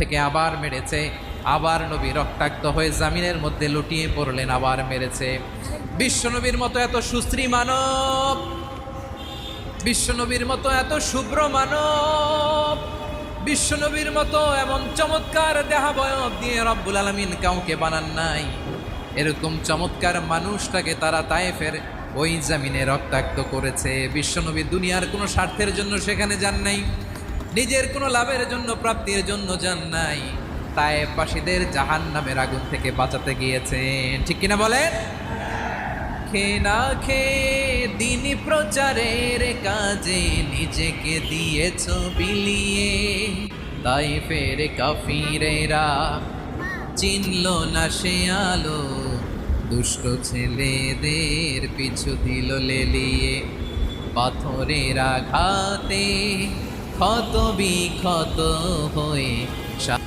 থেকে আবার মেরেছে, আবার নবী রক্তাক্ত হয়ে জামিনের মধ্যে লুটিয়ে পড়লেন, আবার মেরেছে। বিশ্বনবীর মতো এত সুশ্রী মানব, বিশ্বনবীর মতো এত শুভ্র মানব, বিশ্বনবীর মতো এমন চমৎকার দেহাবয়ব দিয়ে রব্বুল আলামিন কাউকে বানান নাই। এরকম চমৎকার মানুষটাকে তারা তায়েফের ওই জামিনে রক্তাক্ত করেছে। বিশ্বনবী দুনিয়ার কোনো স্বার্থের জন্য সেখানে যান নাই, নিজের কোনো লাভের জন্য, প্রাপ্তির জন্য যান নাই, তায়েফবাসীদের জাহান্নামের আগুন থেকে বাঁচাতে গিয়েছেন। ঠিক কিনা বলেন? খেয়ে না খেয়ে দিন প্রচারের কাজে নিজেকে দিয়েছ বিলিয়ে, তায়েফের কাফিরেরা চিনল না সে আলো, দুষ্ট ছেলেদের পিছু দিল লেলিয়ে, পাথরের আঘাতে ক্ষত বিক্ষত হয়ে